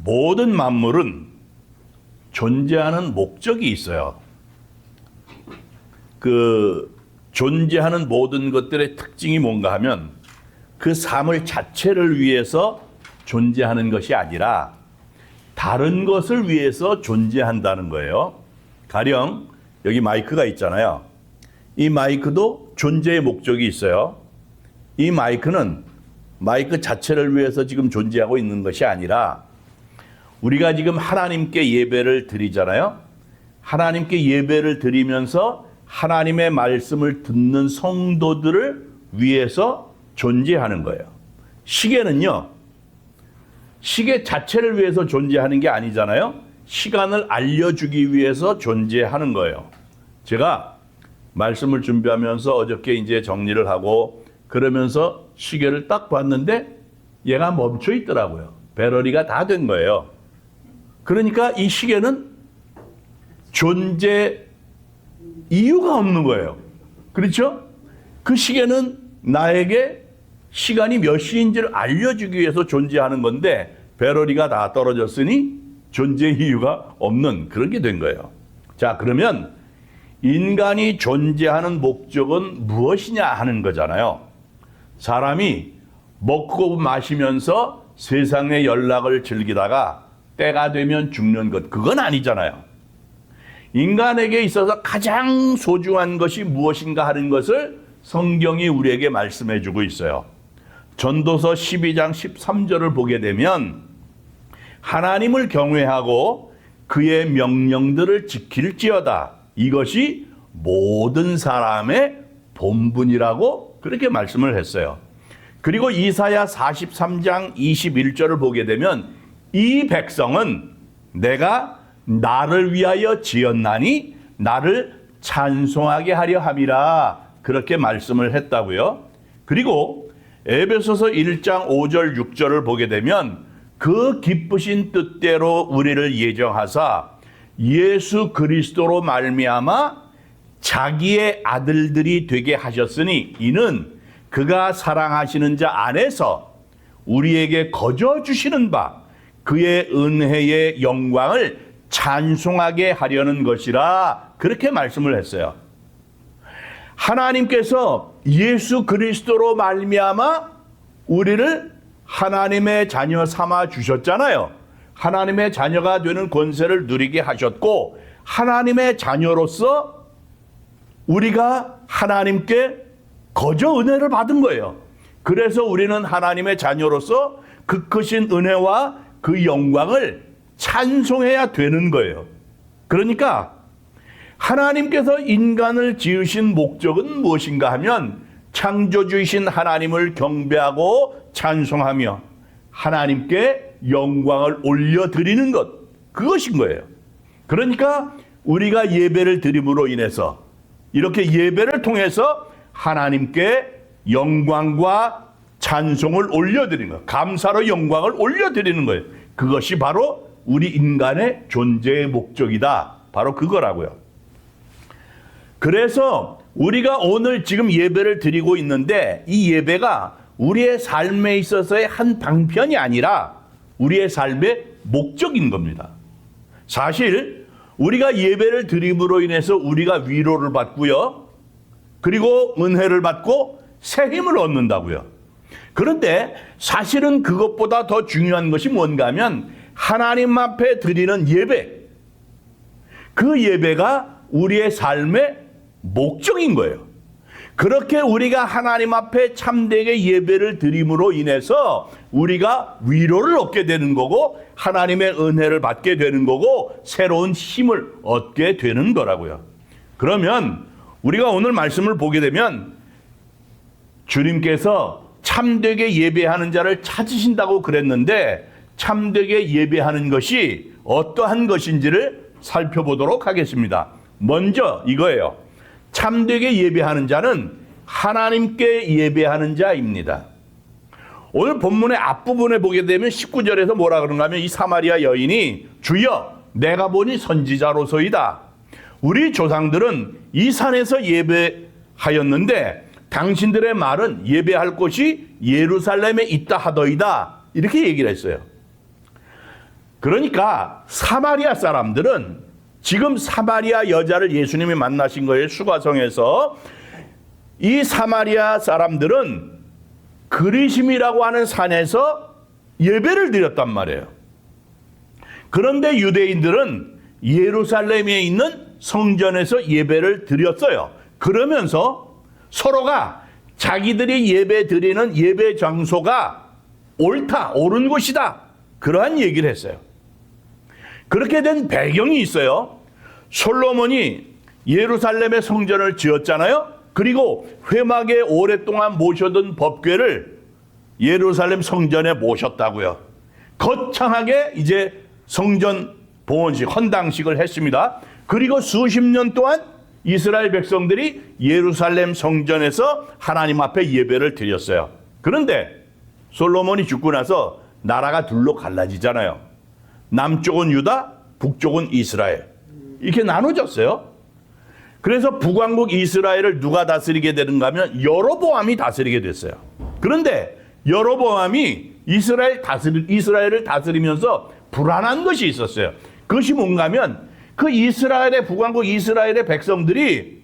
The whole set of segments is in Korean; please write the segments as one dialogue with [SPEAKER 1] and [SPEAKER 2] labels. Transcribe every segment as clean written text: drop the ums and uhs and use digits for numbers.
[SPEAKER 1] 모든 만물은 존재하는 목적이 있어요. 그 존재하는 모든 것들의 특징이 뭔가 하면 그 사물 자체를 위해서 존재하는 것이 아니라 다른 것을 위해서 존재한다는 거예요. 가령 여기 마이크가 있잖아요. 이 마이크도 존재의 목적이 있어요. 이 마이크는 마이크 자체를 위해서 지금 존재하고 있는 것이 아니라 우리가 지금 하나님께 예배를 드리잖아요. 하나님께 예배를 드리면서 하나님의 말씀을 듣는 성도들을 위해서 존재하는 거예요. 시계는요, 시계 자체를 위해서 존재하는 게 아니잖아요. 시간을 알려주기 위해서 존재하는 거예요. 제가 말씀을 준비하면서 어저께 이제 정리를 하고 그러면서 시계를 딱 봤는데 얘가 멈춰 있더라고요. 배터리가 다 된 거예요. 그러니까 이 시계는 존재 이유가 없는 거예요. 그렇죠? 그 시계는 나에게 시간이 몇 시인지를 알려주기 위해서 존재하는 건데 배터리가 다 떨어졌으니 존재 이유가 없는 그런 게 된 거예요. 자, 그러면 인간이 존재하는 목적은 무엇이냐 하는 거잖아요. 사람이 먹고 마시면서 세상의 연락을 즐기다가 때가 되면 죽는 것, 그건 아니잖아요. 인간에게 있어서 가장 소중한 것이 무엇인가 하는 것을 성경이 우리에게 말씀해 주고 있어요. 전도서 12장 13절을 보게 되면 하나님을 경외하고 그의 명령들을 지킬지어다. 이것이 모든 사람의 본분이라고 그렇게 말씀을 했어요. 그리고 이사야 43장 21절을 보게 되면 이 백성은 내가 나를 위하여 지었나니 나를 찬송하게 하려 함이라 그렇게 말씀을 했다고요. 그리고 에베소서 1장 5절 6절을 보게 되면 그 기쁘신 뜻대로 우리를 예정하사 예수 그리스도로 말미암아 자기의 아들들이 되게 하셨으니 이는 그가 사랑하시는 자 안에서 우리에게 거저 주시는 바 그의 은혜의 영광을 찬송하게 하려는 것이라 그렇게 말씀을 했어요. 하나님께서 예수 그리스도로 말미암아 우리를 하나님의 자녀 삼아 주셨잖아요. 하나님의 자녀가 되는 권세를 누리게 하셨고 하나님의 자녀로서 우리가 하나님께 거저 은혜를 받은 거예요. 그래서 우리는 하나님의 자녀로서 그 크신 은혜와 그 영광을 찬송해야 되는 거예요. 그러니까 하나님께서 인간을 지으신 목적은 무엇인가 하면 창조주이신 하나님을 경배하고 찬송하며 하나님께 영광을 올려드리는 것, 그것인 거예요. 그러니까 우리가 예배를 드림으로 인해서 이렇게 예배를 통해서 하나님께 영광과 찬송을 올려드리는 거예요. 감사로 영광을 올려드리는 거예요. 그것이 바로 우리 인간의 존재의 목적이다. 바로 그거라고요. 그래서 우리가 오늘 지금 예배를 드리고 있는데 이 예배가 우리의 삶에 있어서의 한 방편이 아니라 우리의 삶의 목적인 겁니다. 사실 우리가 예배를 드림으로 인해서 우리가 위로를 받고요. 그리고 은혜를 받고 새 힘을 얻는다고요. 그런데 사실은 그것보다 더 중요한 것이 뭔가 하면 하나님 앞에 드리는 예배. 그 예배가 우리의 삶의 목적인 거예요. 그렇게 우리가 하나님 앞에 참되게 예배를 드림으로 인해서 우리가 위로를 얻게 되는 거고 하나님의 은혜를 받게 되는 거고 새로운 힘을 얻게 되는 거라고요. 그러면 우리가 오늘 말씀을 보게 되면 주님께서 참되게 예배하는 자를 찾으신다고 그랬는데 참되게 예배하는 것이 어떠한 것인지를 살펴보도록 하겠습니다. 먼저 이거예요. 참되게 예배하는 자는 하나님께 예배하는 자입니다. 오늘 본문의 앞부분에 보게 되면 19절에서 뭐라 그런가 하면 이 사마리아 여인이 주여 내가 보니 선지자로소이다. 우리 조상들은 이 산에서 예배하였는데 당신들의 말은 예배할 곳이 예루살렘에 있다 하더이다. 이렇게 얘기를 했어요. 그러니까 사마리아 사람들은 지금 사마리아 여자를 예수님이 만나신 거예요. 수가성에서. 이 사마리아 사람들은 그리심이라고 하는 산에서 예배를 드렸단 말이에요. 그런데 유대인들은 예루살렘에 있는 성전에서 예배를 드렸어요. 그러면서 서로가 자기들이 예배 드리는 예배 장소가 옳다, 옳은 곳이다. 그러한 얘기를 했어요. 그렇게 된 배경이 있어요. 솔로몬이 예루살렘의 성전을 지었잖아요. 그리고 회막에 오랫동안 모셔둔 법궤를 예루살렘 성전에 모셨다고요. 거창하게 이제 성전 봉헌식, 헌당식을 했습니다. 그리고 수십 년 동안 이스라엘 백성들이 예루살렘 성전에서 하나님 앞에 예배를 드렸어요. 그런데 솔로몬이 죽고 나서 나라가 둘로 갈라지잖아요. 남쪽은 유다, 북쪽은 이스라엘. 이렇게 나눠졌어요. 그래서 북왕국 이스라엘을 누가 다스리게 되는가 하면 여로보암이 다스리게 됐어요. 그런데 여로보암이 이스라엘을 다스리면서 불안한 것이 있었어요. 그것이 뭔가 하면 그 이스라엘의 북왕국 이스라엘의 백성들이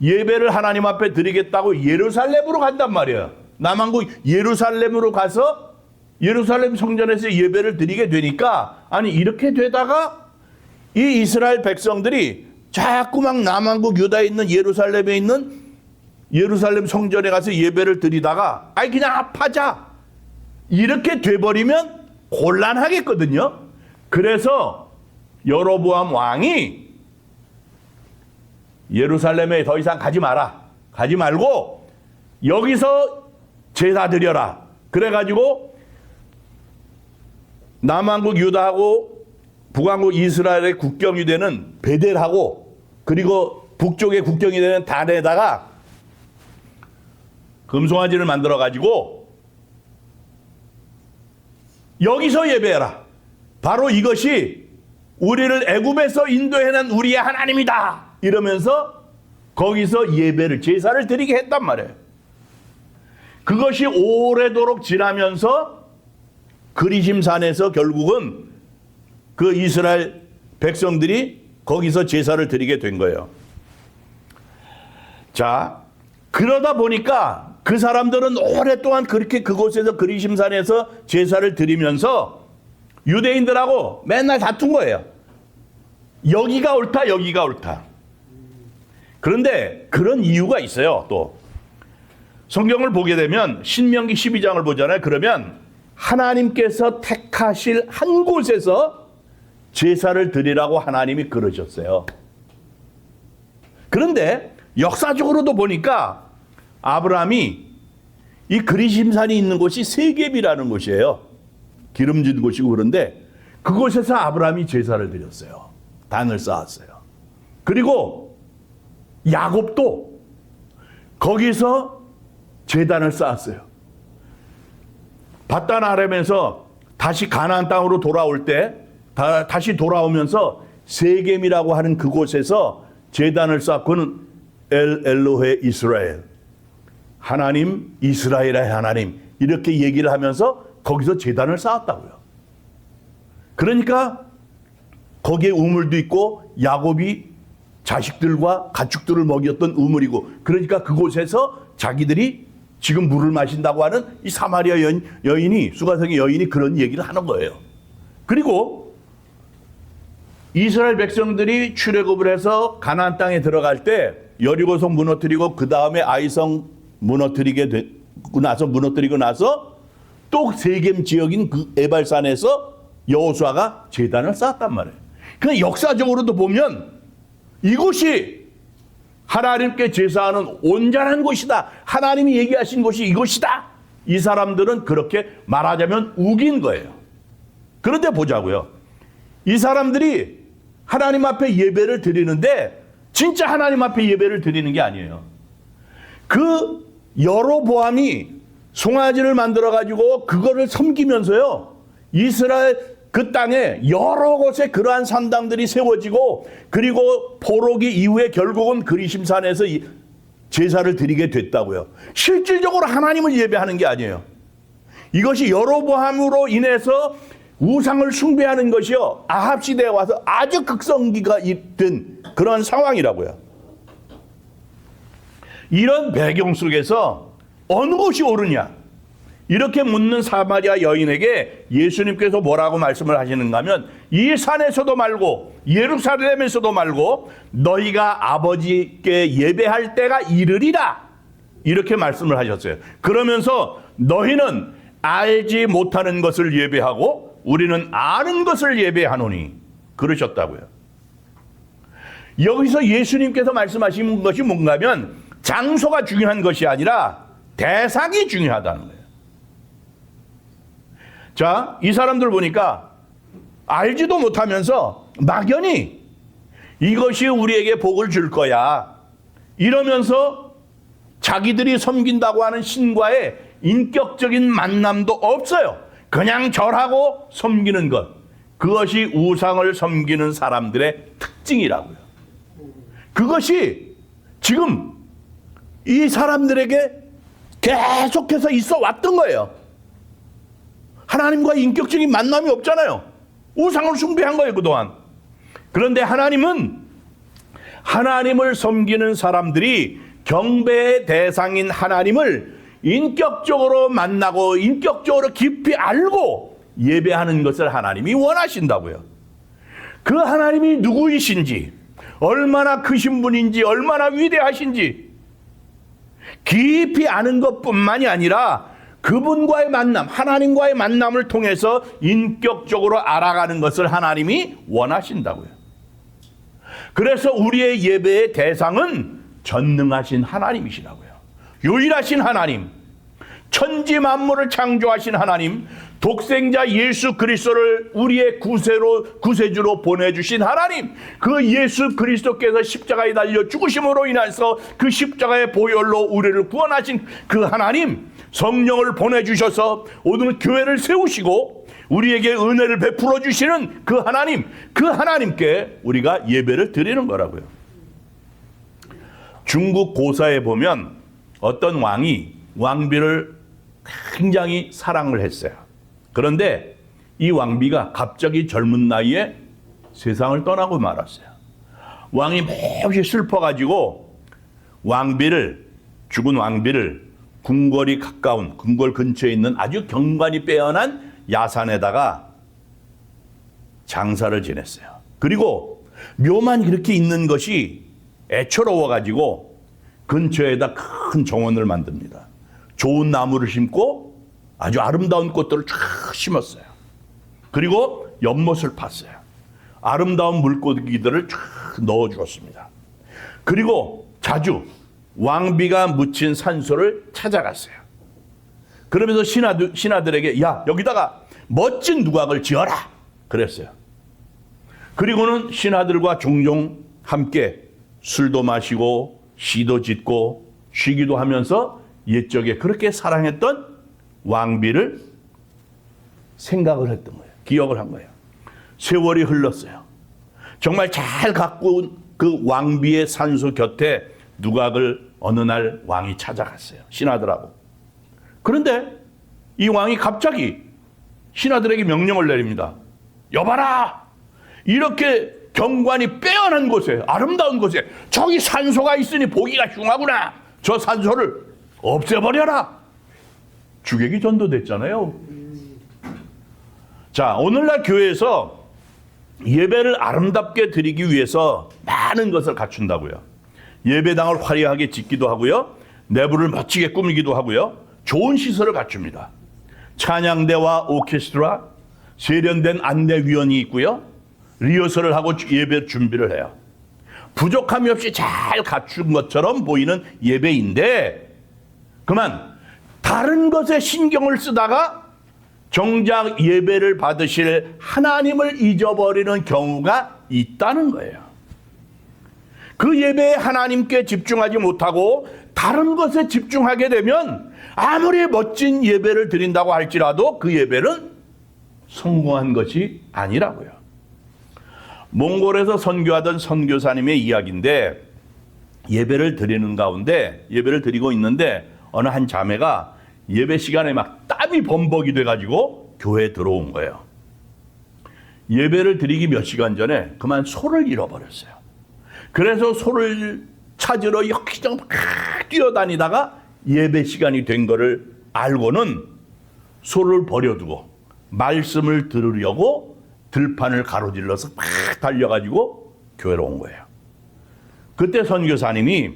[SPEAKER 1] 예배를 하나님 앞에 드리겠다고 예루살렘으로 간단 말이에요. 남왕국 예루살렘으로 가서 예루살렘 성전에서 예배를 드리게 되니까 아니 이렇게 되다가 이 이스라엘 백성들이 자꾸 막 남왕국 유다에 있는 예루살렘에 있는 예루살렘 성전에 가서 예배를 드리다가 아이 그냥 합하자 이렇게 돼버리면 곤란하겠거든요. 그래서 여로보암 왕이 예루살렘에 더 이상 가지 마라. 가지 말고 여기서 제사 드려라. 그래가지고 남왕국 유다하고 북왕국 이스라엘의 국경이 되는 베델하고 그리고 북쪽의 국경이 되는 단에다가 금송아지를 만들어 가지고 여기서 예배해라. 바로 이것이 우리를 애굽에서 인도해낸 우리의 하나님이다. 이러면서 거기서 예배를 제사를 드리게 했단 말이에요. 그것이 오래도록 지나면서 그리심산에서 결국은 그 이스라엘 백성들이 거기서 제사를 드리게 된 거예요. 자, 그러다 보니까 그 사람들은 오랫동안 그렇게 그곳에서 그리심산에서 제사를 드리면서 유대인들하고 맨날 다툰 거예요. 여기가 옳다, 여기가 옳다. 그런데 그런 이유가 있어요. 또 성경을 보게 되면 신명기 12장을 보잖아요. 그러면 하나님께서 택하실 한 곳에서 제사를 드리라고 하나님이 그러셨어요. 그런데 역사적으로도 보니까 아브라함이 이 그리심산이 있는 곳이 세겜이라는 곳이에요. 기름진 곳이고 그런데 그곳에서 아브라함이 제사를 드렸어요. 단을 쌓았어요. 그리고 야곱도 거기서 제단을 쌓았어요. 밧단 아람에서 다시 가나안 땅으로 돌아올 때 다시 돌아오면서 세겜이라고 하는 그곳에서 제단을 쌓고는 엘로헤 이스라엘 하나님 이스라엘의 하나님 이렇게 얘기를 하면서 거기서 제단을 쌓았다고요. 그러니까 거기에 우물도 있고 야곱이 자식들과 가축들을 먹였던 우물이고 그러니까 그곳에서 자기들이 지금 물을 마신다고 하는 이 사마리아 여인이 수가성의 여인이 그런 얘기를 하는 거예요. 그리고 이스라엘 백성들이 출애굽을 해서 가나안 땅에 들어갈 때 여리고성 무너뜨리고 그 다음에 아이성 무너뜨리고 나서 또 세겜 지역인 그 에발산에서 여호수아가 제단을 쌓았단 말이에요. 그냥 역사적으로도 보면 이곳이 하나님께 제사하는 온전한 곳이다. 하나님이 얘기하신 곳이 이곳이다. 이 사람들은 그렇게 말하자면 우긴 거예요. 그런데 보자고요. 이 사람들이 하나님 앞에 예배를 드리는데 진짜 하나님 앞에 예배를 드리는 게 아니에요. 그 여로보암이 송아지를 만들어 가지고 그거를 섬기면서요. 이스라엘 그 땅에 여러 곳에 그러한 산당들이 세워지고 그리고 포로기 이후에 결국은 그리심산에서 제사를 드리게 됐다고요. 실질적으로 하나님을 예배하는 게 아니에요. 이것이 여로보암으로 인해서 우상을 숭배하는 것이요, 아합 시대에 와서 아주 극성기가 된 그런 상황이라고요. 이런 배경 속에서 어느 것이 옳으냐, 이렇게 묻는 사마리아 여인에게 예수님께서 뭐라고 말씀을 하시는가 하면, 이 산에서도 말고 예루살렘에서도 말고 너희가 아버지께 예배할 때가 이르리라, 이렇게 말씀을 하셨어요. 그러면서 너희는 알지 못하는 것을 예배하고 우리는 아는 것을 예배하노니, 그러셨다고요. 여기서 예수님께서 말씀하신 것이 뭔가 하면, 장소가 중요한 것이 아니라 대상이 중요하다는 거예요. 자, 이 사람들 보니까 알지도 못하면서 막연히 이것이 우리에게 복을 줄 거야, 이러면서 자기들이 섬긴다고 하는 신과의 인격적인 만남도 없어요. 그냥 절하고 섬기는 것, 그것이 우상을 섬기는 사람들의 특징이라고요. 그것이 지금 이 사람들에게 계속해서 있어 왔던 거예요. 하나님과 인격적인 만남이 없잖아요. 우상을 숭배한 거예요, 그동안. 그런데 하나님은 하나님을 섬기는 사람들이 경배의 대상인 하나님을 인격적으로 만나고 인격적으로 깊이 알고 예배하는 것을 하나님이 원하신다고요. 그 하나님이 누구이신지, 얼마나 크신 분인지, 얼마나 위대하신지 깊이 아는 것뿐만이 아니라 그분과의 만남, 하나님과의 만남을 통해서 인격적으로 알아가는 것을 하나님이 원하신다고요. 그래서 우리의 예배의 대상은 전능하신 하나님이시라고요. 유일하신 하나님, 천지 만물을 창조하신 하나님, 독생자 예수 그리스도를 우리의 구세주로 보내주신 하나님, 그 예수 그리스도께서 십자가에 달려 죽으심으로 인해서 그 십자가의 보혈로 우리를 구원하신 그 하나님, 성령을 보내주셔서 오늘 교회를 세우시고 우리에게 은혜를 베풀어 주시는 그 하나님, 그 하나님께 우리가 예배를 드리는 거라고요. 중국 고사에 보면 어떤 왕이 왕비를 굉장히 사랑을 했어요. 그런데 이 왕비가 갑자기 젊은 나이에 세상을 떠나고 말았어요. 왕이 몹시 슬퍼가지고 죽은 왕비를 궁궐이 가까운, 궁궐 근처에 있는 아주 경관이 빼어난 야산에다가 장사를 지냈어요. 그리고 묘만 그렇게 있는 것이 애처로워가지고 근처에다 큰 정원을 만듭니다. 좋은 나무를 심고 아주 아름다운 꽃들을 쫙 심었어요. 그리고 연못을 팠어요. 아름다운 물고기들을 쫙 넣어주었습니다. 그리고 자주 왕비가 묻힌 산소를 찾아갔어요. 그러면서 신하들에게, 야, 여기다가 멋진 누각을 지어라, 그랬어요. 그리고는 신하들과 종종 함께 술도 마시고 시도 짓고 쉬기도 하면서 옛적에 그렇게 사랑했던 왕비를 생각을 했던 거예요. 기억을 한 거예요. 세월이 흘렀어요. 정말 잘 가꾼 그 왕비의 산소 곁에 누각을 어느 날 왕이 찾아갔어요. 신하들하고. 그런데 이 왕이 갑자기 신하들에게 명령을 내립니다. 여봐라! 이렇게 경관이 빼어난 곳에, 아름다운 곳에 저기 산소가 있으니 보기가 흉하구나. 저 산소를 없애버려라. 주객이 전도됐잖아요. 자, 오늘날 교회에서 예배를 아름답게 드리기 위해서 많은 것을 갖춘다고요. 예배당을 화려하게 짓기도 하고요. 내부를 멋지게 꾸미기도 하고요. 좋은 시설을 갖춥니다. 찬양대와 오케스트라, 세련된 안내위원이 있고요. 리허설을 하고 예배 준비를 해요. 부족함이 없이 잘 갖춘 것처럼 보이는 예배인데, 그만 다른 것에 신경을 쓰다가 정작 예배를 받으실 하나님을 잊어버리는 경우가 있다는 거예요. 그 예배에 하나님께 집중하지 못하고 다른 것에 집중하게 되면 아무리 멋진 예배를 드린다고 할지라도 그 예배는 성공한 것이 아니라고요. 몽골에서 선교하던 선교사님의 이야기인데, 예배를 드리는 가운데, 예배를 드리고 있는데 어느 한 자매가 예배 시간에 막 땀이 범벅이 돼가지고 교회에 들어온 거예요. 예배를 드리기 몇 시간 전에 그만 소를 잃어버렸어요. 그래서 소를 찾으러 여기저기 막 뛰어다니다가 예배 시간이 된 거를 알고는 소를 버려두고 말씀을 들으려고 들판을 가로질러서 막 달려가지고 교회로 온 거예요. 그때 선교사님이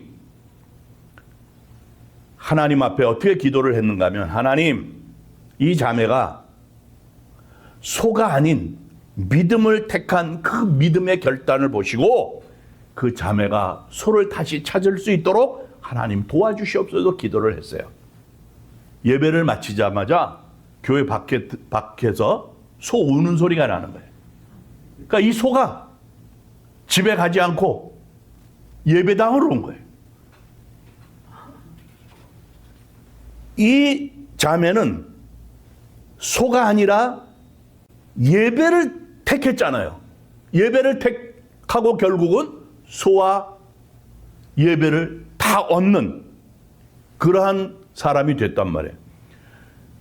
[SPEAKER 1] 하나님 앞에 어떻게 기도를 했는가 하면, 하나님, 이 자매가 소가 아닌 믿음을 택한 그 믿음의 결단을 보시고 그 자매가 소를 다시 찾을 수 있도록 하나님 도와주시옵소서 기도를 했어요. 예배를 마치자마자 교회 밖에서 소 우는 소리가 나는 거예요. 그러니까 이 소가 집에 가지 않고 예배당으로 온 거예요. 이 자매는 소가 아니라 예배를 택했잖아요. 예배를 택하고 결국은 소와 예배를 다 얻는 그러한 사람이 됐단 말이에요.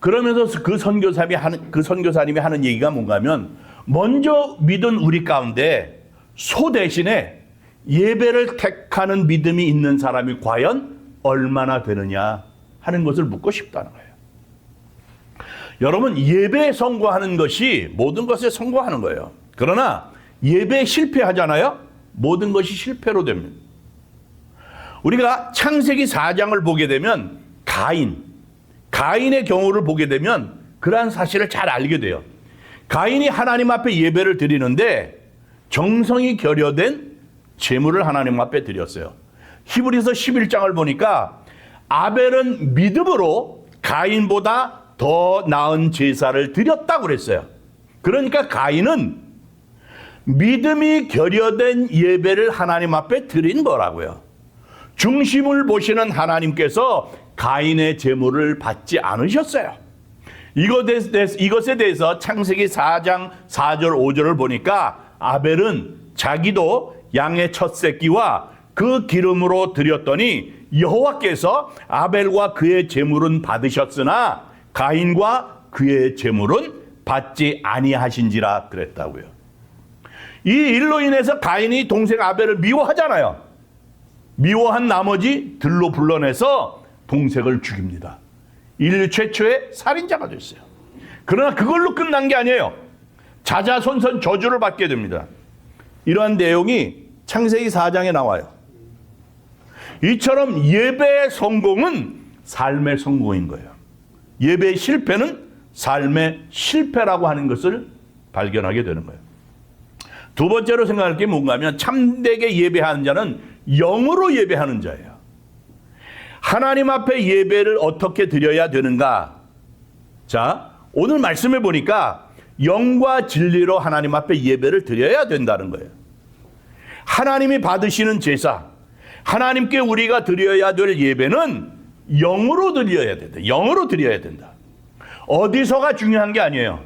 [SPEAKER 1] 그러면서 그 선교사님이 하는 얘기가 뭔가 하면, 먼저 믿은 우리 가운데 소 대신에 예배를 택하는 믿음이 있는 사람이 과연 얼마나 되느냐 하는 것을 묻고 싶다는 거예요. 여러분, 예배에 성공하는 것이 모든 것에 성공하는 거예요. 그러나 예배에 실패하잖아요. 모든 것이 실패로 됩니다. 우리가 창세기 4장을 보게 되면 가인의 경우를 보게 되면 그러한 사실을 잘 알게 돼요. 가인이 하나님 앞에 예배를 드리는데 정성이 결여된 제물을 하나님 앞에 드렸어요. 히브리서 11장을 보니까 아벨은 믿음으로 가인보다 더 나은 제사를 드렸다고 그랬어요. 그러니까 가인은 믿음이 결여된 예배를 하나님 앞에 드린 거라고요. 중심을 보시는 하나님께서 가인의 제물을 받지 않으셨어요. 이것에 대해서 창세기 4장 4절 5절을 보니까 아벨은 자기도 양의 첫 새끼와 그 기름으로 드렸더니 여호와께서 아벨과 그의 제물은 받으셨으나 가인과 그의 제물은 받지 아니하신지라 그랬다고요. 이 일로 인해서 가인이 동생 아벨을 미워하잖아요. 미워한 나머지 들로 불러내서 동생을 죽입니다. 인류 최초의 살인자가 됐어요. 그러나 그걸로 끝난 게 아니에요. 자자손손 저주를 받게 됩니다. 이러한 내용이 창세기 4장에 나와요. 이처럼 예배의 성공은 삶의 성공인 거예요. 예배의 실패는 삶의 실패라고 하는 것을 발견하게 되는 거예요. 두 번째로 생각할 게 뭔가 하면, 참되게 예배하는 자는 영으로 예배하는 자예요. 하나님 앞에 예배를 어떻게 드려야 되는가? 자, 오늘 말씀해 보니까 영과 진리로 하나님 앞에 예배를 드려야 된다는 거예요. 하나님이 받으시는 제사, 하나님께 우리가 드려야 될 예배는 영으로 드려야 된다. 영으로 드려야 된다. 어디서가 중요한 게 아니에요.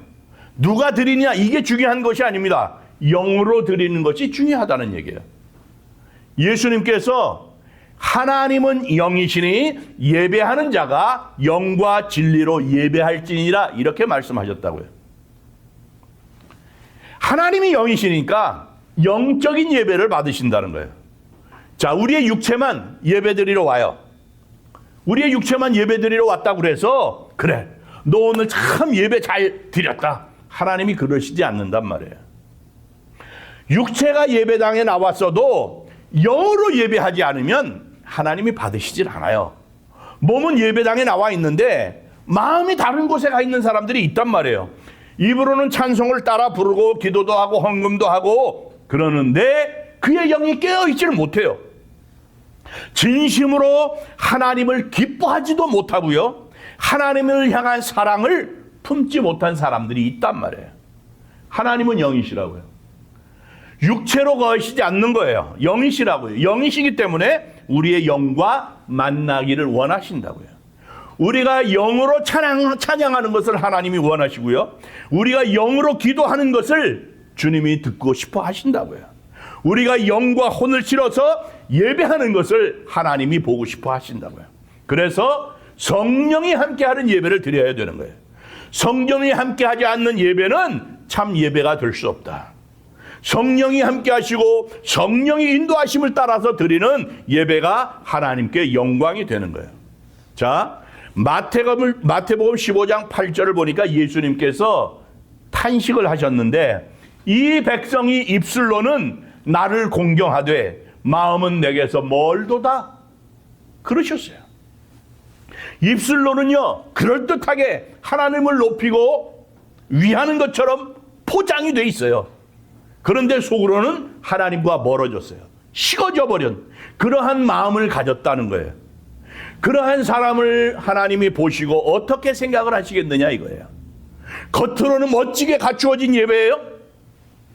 [SPEAKER 1] 누가 드리냐 이게 중요한 것이 아닙니다. 영으로 드리는 것이 중요하다는 얘기예요. 예수님께서 하나님은 영이시니 예배하는 자가 영과 진리로 예배할지니라 이렇게 말씀하셨다고요. 하나님이 영이시니까 영적인 예배를 받으신다는 거예요. 자, 우리의 육체만 예배드리러 와요. 우리의 육체만 예배드리러 왔다고 그래서 그래, 너 오늘 참 예배 잘 드렸다. 하나님이 그러시지 않는단 말이에요. 육체가 예배당에 나왔어도 영으로 예배하지 않으면 하나님이 받으시질 않아요. 몸은 예배당에 나와 있는데 마음이 다른 곳에 가 있는 사람들이 있단 말이에요. 입으로는 찬송을 따라 부르고 기도도 하고 헌금도 하고 그러는데 그의 영이 깨어있지를 못해요. 진심으로 하나님을 기뻐하지도 못하고요, 하나님을 향한 사랑을 품지 못한 사람들이 있단 말이에요. 하나님은 영이시라고요. 육체로 거하시지 않는 거예요. 영이시라고요. 영이시기 때문에 우리의 영과 만나기를 원하신다고요. 우리가 영으로 찬양하는 것을 하나님이 원하시고요, 우리가 영으로 기도하는 것을 주님이 듣고 싶어 하신다고요. 우리가 영과 혼을 실어서 예배하는 것을 하나님이 보고 싶어 하신다고요. 그래서 성령이 함께하는 예배를 드려야 되는 거예요. 성령이 함께하지 않는 예배는 참 예배가 될 수 없다. 성령이 함께 하시고 성령이 인도하심을 따라서 드리는 예배가 하나님께 영광이 되는 거예요. 자, 마태복음 15장 8절을 보니까 예수님께서 탄식을 하셨는데 이 백성이 입술로는 나를 공경하되 마음은 내게서 멀도다 그러셨어요. 입술로는요 그럴듯하게 하나님을 높이고 위하는 것처럼 포장이 돼 있어요. 그런데 속으로는 하나님과 멀어졌어요. 식어져 버린 그러한 마음을 가졌다는 거예요. 그러한 사람을 하나님이 보시고 어떻게 생각을 하시겠느냐 이거예요. 겉으로는 멋지게 갖추어진 예배예요.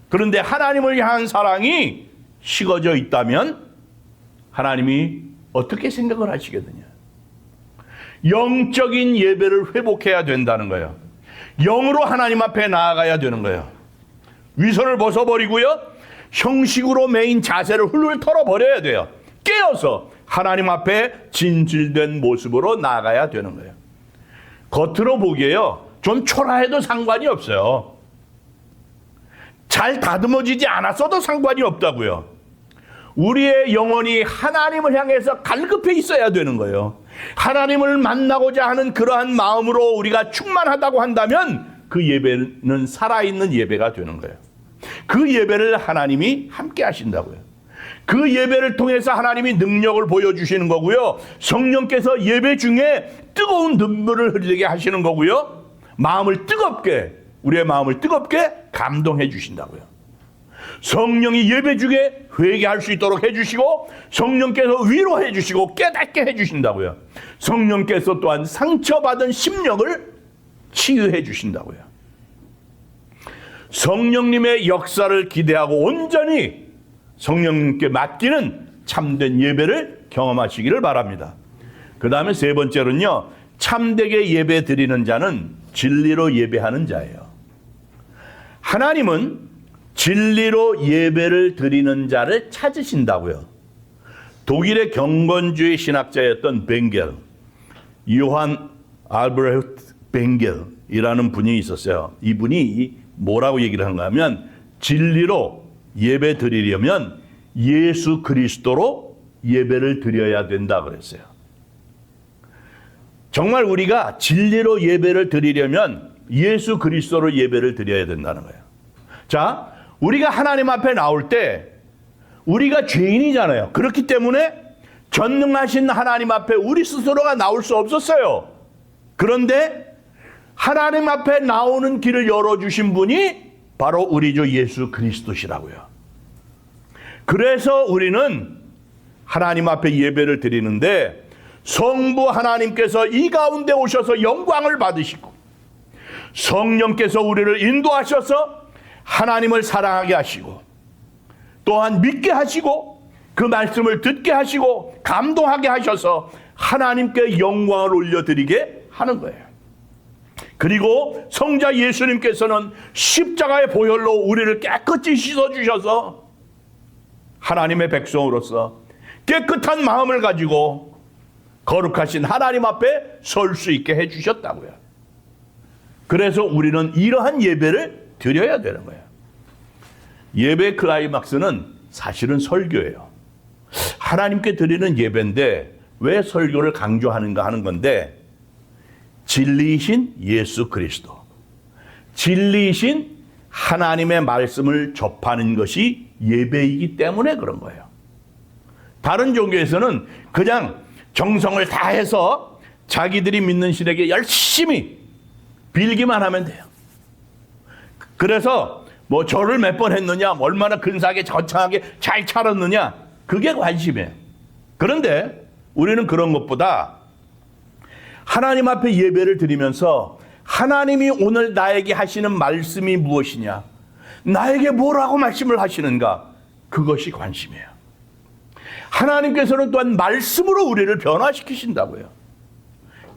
[SPEAKER 1] 그런데 하나님을 향한 사랑이 식어져 있다면 하나님이 어떻게 생각을 하시겠느냐. 영적인 예배를 회복해야 된다는 거예요. 영으로 하나님 앞에 나아가야 되는 거예요. 위선을 벗어버리고요. 형식으로 매인 자세를 훌훌 털어버려야 돼요. 깨어서 하나님 앞에 진실된 모습으로 나아가야 되는 거예요. 겉으로 보기에요. 좀 초라해도 상관이 없어요. 잘 다듬어지지 않았어도 상관이 없다고요. 우리의 영혼이 하나님을 향해서 갈급해 있어야 되는 거예요. 하나님을 만나고자 하는 그러한 마음으로 우리가 충만하다고 한다면 그 예배는 살아있는 예배가 되는 거예요. 그 예배를 하나님이 함께 하신다고요. 그 예배를 통해서 하나님이 능력을 보여주시는 거고요. 성령께서 예배 중에 뜨거운 눈물을 흘리게 하시는 거고요. 마음을 뜨겁게, 우리의 마음을 뜨겁게 감동해 주신다고요. 성령이 예배 중에 회개할 수 있도록 해주시고 성령께서 위로해 주시고 깨닫게 해주신다고요. 성령께서 또한 상처받은 심령을 치유해 주신다고요. 성령님의 역사를 기대하고 온전히 성령님께 맡기는 참된 예배를 경험하시기를 바랍니다. 그 다음에 세 번째로는요, 참되게 예배 드리는 자는 진리로 예배하는 자예요. 하나님은 진리로 예배를 드리는 자를 찾으신다고요. 독일의 경건주의 신학자였던 벵겔, 요한 알브레흐트 벵겔이라는 분이 있었어요. 이분이 뭐라고 얘기를 한가 하면 진리로 예배 드리려면 예수 그리스도로 예배를 드려야 된다 그랬어요. 정말 우리가 진리로 예배를 드리려면 예수 그리스도로 예배를 드려야 된다는 거예요. 자, 우리가 하나님 앞에 나올 때 우리가 죄인이잖아요. 그렇기 때문에 전능하신 하나님 앞에 우리 스스로가 나올 수 없었어요. 그런데 하나님 앞에 나오는 길을 열어주신 분이 바로 우리 주 예수 그리스도시라고요. 그래서 우리는 하나님 앞에 예배를 드리는데 성부 하나님께서 이 가운데 오셔서 영광을 받으시고 성령께서 우리를 인도하셔서 하나님을 사랑하게 하시고 또한 믿게 하시고 그 말씀을 듣게 하시고 감동하게 하셔서 하나님께 영광을 올려드리게 하는 거예요. 그리고 성자 예수님께서는 십자가의 보혈로 우리를 깨끗이 씻어주셔서 하나님의 백성으로서 깨끗한 마음을 가지고 거룩하신 하나님 앞에 설 수 있게 해주셨다고요. 그래서 우리는 이러한 예배를 드려야 되는 거예요. 예배 클라이막스는 사실은 설교예요. 하나님께 드리는 예배인데 왜 설교를 강조하는가 하는 건데 진리이신 예수 그리스도, 진리이신 하나님의 말씀을 접하는 것이 예배이기 때문에 그런 거예요. 다른 종교에서는 그냥 정성을 다해서 자기들이 믿는 신에게 열심히 빌기만 하면 돼요. 그래서 뭐 절을 몇 번 했느냐, 얼마나 근사하게 거창하게 잘 차렸느냐, 그게 관심이에요. 그런데 우리는 그런 것보다 하나님 앞에 예배를 드리면서 하나님이 오늘 나에게 하시는 말씀이 무엇이냐, 나에게 뭐라고 말씀을 하시는가, 그것이 관심이에요. 하나님께서는 또한 말씀으로 우리를 변화시키신다고요.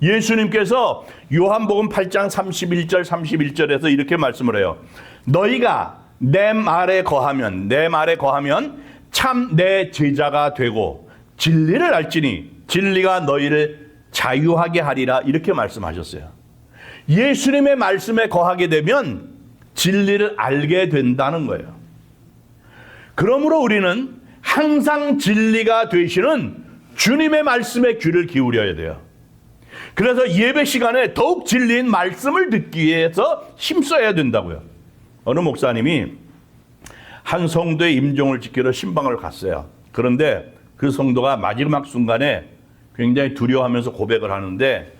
[SPEAKER 1] 예수님께서 요한복음 8장 31절에서 이렇게 말씀을 해요. 너희가 내 말에 거하면 참 내 제자가 되고 진리를 알지니 진리가 너희를 자유하게 하리라, 이렇게 말씀하셨어요. 예수님의 말씀에 거하게 되면 진리를 알게 된다는 거예요. 그러므로 우리는 항상 진리가 되시는 주님의 말씀에 귀를 기울여야 돼요. 그래서 예배 시간에 더욱 진리인 말씀을 듣기 위해서 힘써야 된다고요. 어느 목사님이 한 성도의 임종을 지키러 신방을 갔어요. 그런데 그 성도가 마지막 순간에 굉장히 두려워하면서 고백을 하는데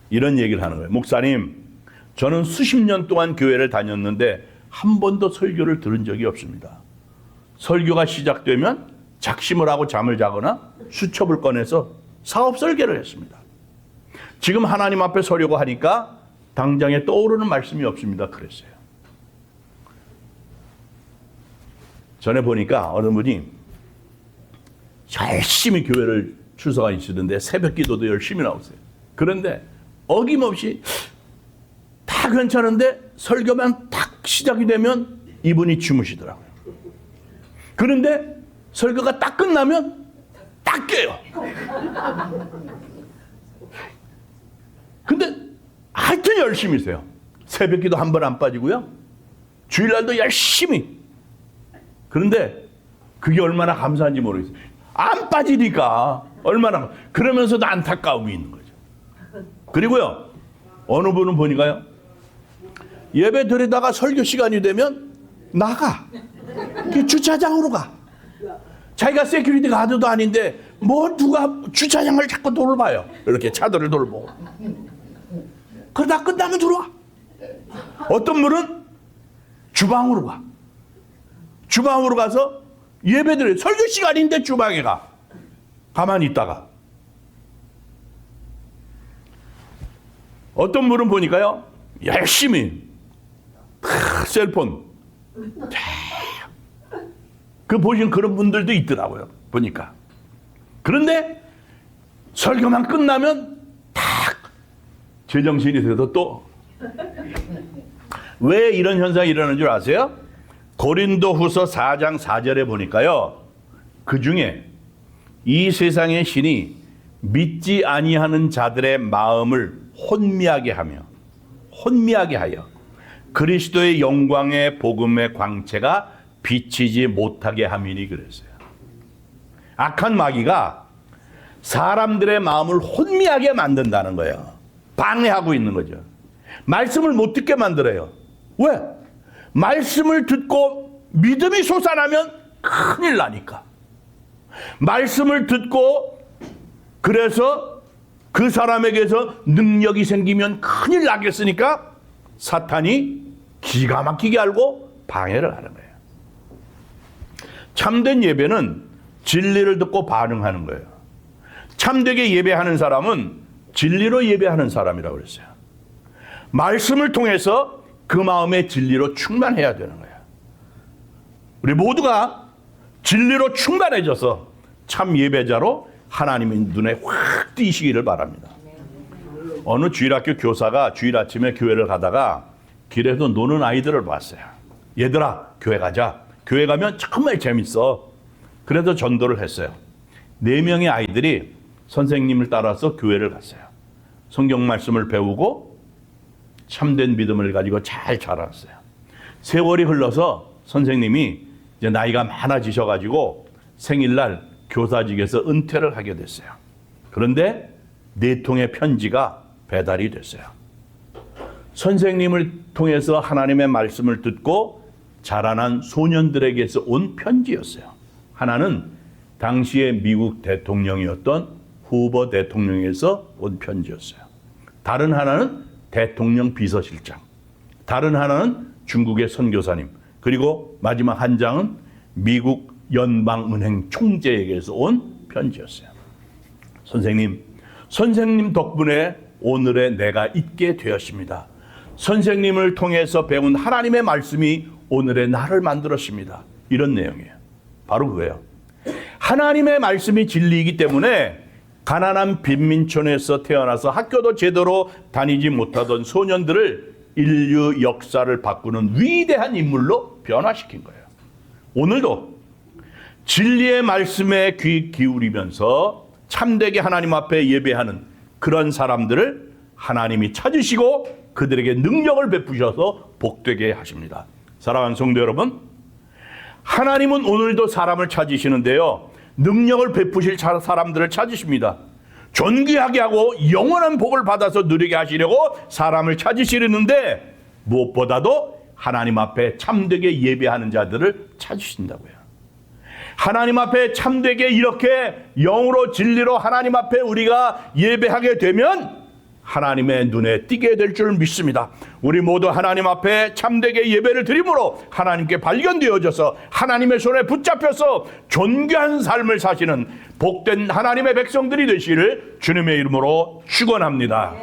[SPEAKER 1] 이런 얘기를 하는 거예요. 목사님, 저는 수십 년 동안 교회를 다녔는데 한 번도 설교를 들은 적이 없습니다. 설교가 시작되면 작심을 하고 잠을 자거나 수첩을 꺼내서 사업 설계를 했습니다. 지금 하나님 앞에 서려고 하니까 당장에 떠오르는 말씀이 없습니다. 그랬어요. 전에 보니까 어느 분이 열심히 교회를 출석하시는데 새벽 기도도 열심히 나오세요. 그런데 어김없이 다 괜찮은데 설교만 딱 시작이 되면 이분이 주무시더라고요. 그런데 설교가 딱 끝나면 딱 깨요. 근데 하여튼 열심히세요. 새벽 기도 한 번 안 빠지고요. 주일날도 열심히. 그런데 그게 얼마나 감사한지 모르겠어요. 안 빠지니까 얼마나. 그러면서도 안타까움이 있는 거죠. 그리고요. 어느 분은 보니까요. 예배 드리다가 설교 시간이 되면 나가. 주차장으로 가. 자기가 세큐리티 가드도 아닌데 뭐 누가 주차장을 자꾸 돌봐요. 이렇게 차들을 돌보고. 그러다 끝나면 들어와. 어떤 분은 주방으로 가. 주방으로 가서 예배 드려요. 설교 시간인데 주방에 가. 가만히 있다가. 어떤 분은 보니까요. 열심히 셀폰 그 보신 그런 분들도 있더라고요. 보니까. 그런데 설교만 끝나면 탁 제정신이 돼서 또 왜 이런 현상이 일어나는 줄 아세요? 고린도후서 4장 4절에 보니까요. 그 중에 이 세상의 신이 믿지 아니하는 자들의 마음을 혼미하게 하여 그리스도의 영광의 복음의 광채가 비치지 못하게 함이니 그랬어요. 악한 마귀가 사람들의 마음을 혼미하게 만든다는 거예요. 방해하고 있는 거죠. 말씀을 못 듣게 만들어요. 왜? 말씀을 듣고 믿음이 솟아나면 큰일 나니까. 말씀을 듣고 그래서 그 사람에게서 능력이 생기면 큰일 나겠으니까 사탄이 기가 막히게 알고 방해를 하는 거예요. 참된 예배는 진리를 듣고 반응하는 거예요. 참되게 예배하는 사람은 진리로 예배하는 사람이라고 그랬어요. 말씀을 통해서 그 마음의 진리로 충만해야 되는 거예요. 우리 모두가 진리로 충만해져서 참 예배자로 하나님의 눈에 확 띄시기를 바랍니다. 어느 주일학교 교사가 주일 아침에 교회를 가다가 길에서 노는 아이들을 봤어요. 얘들아, 교회 가자. 교회 가면 정말 재밌어. 그래서 전도를 했어요. 4명의 아이들이 선생님을 따라서 교회를 갔어요. 성경 말씀을 배우고 참된 믿음을 가지고 잘 자랐어요. 세월이 흘러서 선생님이 이제 나이가 많아지셔가지고 생일날 교사직에서 은퇴를 하게 됐어요. 그런데 4통의 편지가 배달이 됐어요. 선생님을 통해서 하나님의 말씀을 듣고 자라난 소년들에게서 온 편지였어요. 하나는 당시의 미국 대통령이었던 후보 대통령에서 온 편지였어요. 다른 하나는 대통령 비서실장, 다른 하나는 중국의 선교사님, 그리고 마지막 한 장은 미국 연방은행 총재에게서 온 편지였어요. 선생님 덕분에 오늘의 내가 있게 되었습니다. 선생님을 통해서 배운 하나님의 말씀이 오늘의 나를 만들었습니다. 이런 내용이에요. 바로 그거예요. 하나님의 말씀이 진리이기 때문에 가난한 빈민촌에서 태어나서 학교도 제대로 다니지 못하던 소년들을 인류 역사를 바꾸는 위대한 인물로 변화시킨 거예요. 오늘도 진리의 말씀에 귀 기울이면서 참되게 하나님 앞에 예배하는 그런 사람들을 하나님이 찾으시고 그들에게 능력을 베푸셔서 복되게 하십니다. 사랑하는 성도 여러분, 하나님은 오늘도 사람을 찾으시는데요, 능력을 베푸실 사람들을 찾으십니다. 존귀하게 하고 영원한 복을 받아서 누리게 하시려고 사람을 찾으시려는데, 무엇보다도 하나님 앞에 참되게 예배하는 자들을 찾으신다고요. 하나님 앞에 참되게 이렇게 영으로 진리로 하나님 앞에 우리가 예배하게 되면 하나님의 눈에 띄게 될 줄 믿습니다. 우리 모두 하나님 앞에 참되게 예배를 드림으로 하나님께 발견되어져서 하나님의 손에 붙잡혀서 존귀한 삶을 사시는 복된 하나님의 백성들이 되시기를 주님의 이름으로 축원합니다.